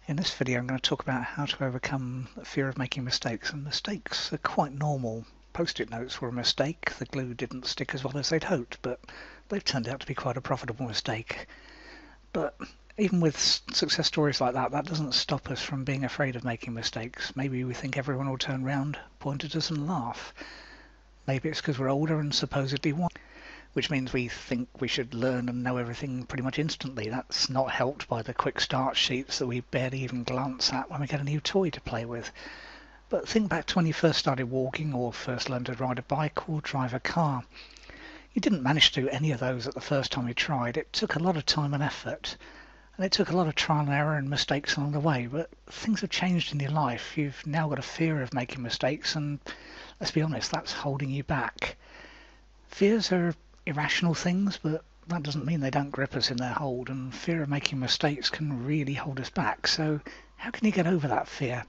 In this video I'm going to talk about how to overcome the fear of making mistakes, and mistakes are quite normal. Post-it notes were a mistake, the glue didn't stick as well as they'd hoped, but they've turned out to be quite a profitable mistake. But even with success stories like that, that doesn't stop us from being afraid of making mistakes. Maybe we think everyone will turn round, point at us and laugh. Maybe it's because we're older and supposedly wise, which means we think we should learn and know everything pretty much instantly. That's not helped by the quick start sheets that we barely even glance at when we get a new toy to play with. But think back to when you first started walking, or first learned to ride a bike or drive a car. You didn't manage to do any of those at the first time you tried. It took a lot of time and effort, and it took a lot of trial and error and mistakes along the way. But things have changed in your life. You've now got a fear of making mistakes, and let's be honest, that's holding you back. Fears are irrational things, but that doesn't mean they don't grip us in their hold, and fear of making mistakes can really hold us back. So how can you get over that fear?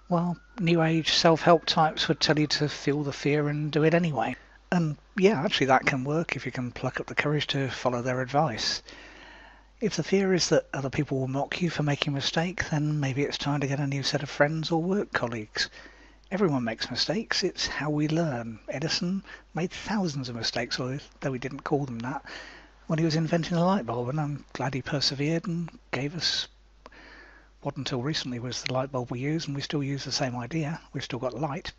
Well, new age self-help types would tell you to feel the fear and do it anyway. And yeah, actually that can work if you can pluck up the courage to follow their advice. If the fear is that other people will mock you for making a mistake, then maybe it's time to get a new set of friends or work colleagues. Everyone makes mistakes, it's how we learn. Edison made thousands of mistakes, although he didn't call them that, when he was inventing the light bulb, and I'm glad he persevered and gave us what until recently was the light bulb we use, and we still use the same idea. We've still got light.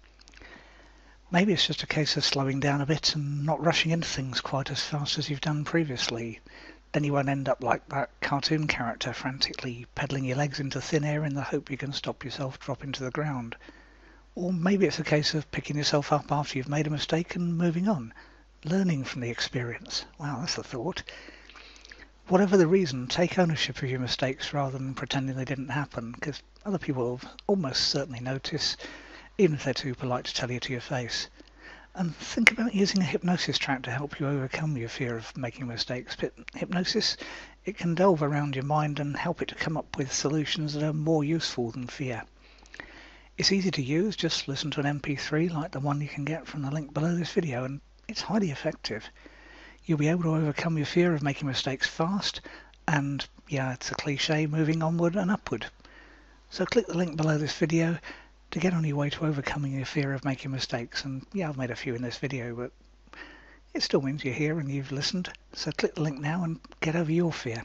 Maybe it's just a case of slowing down a bit and not rushing into things quite as fast as you've done previously. Then you won't end up like that cartoon character frantically pedaling your legs into thin air in the hope you can stop yourself dropping to the ground. Or maybe it's a case of picking yourself up after you've made a mistake and moving on, learning from the experience. Wow, that's a thought. Whatever the reason, take ownership of your mistakes rather than pretending they didn't happen, because other people will almost certainly notice, even if they're too polite to tell you to your face. And think about using a hypnosis track to help you overcome your fear of making mistakes. But hypnosis, it can delve around your mind and help it to come up with solutions that are more useful than fear. It's easy to use, just listen to an MP3 like the one you can get from the link below this video, and it's highly effective. You'll be able to overcome your fear of making mistakes fast, and yeah, it's a cliche, moving onward and upward. So click the link below this video to get on your way to overcoming your fear of making mistakes. And yeah, I've made a few in this video, but it still means you're here and you've listened. So click the link now and get over your fear.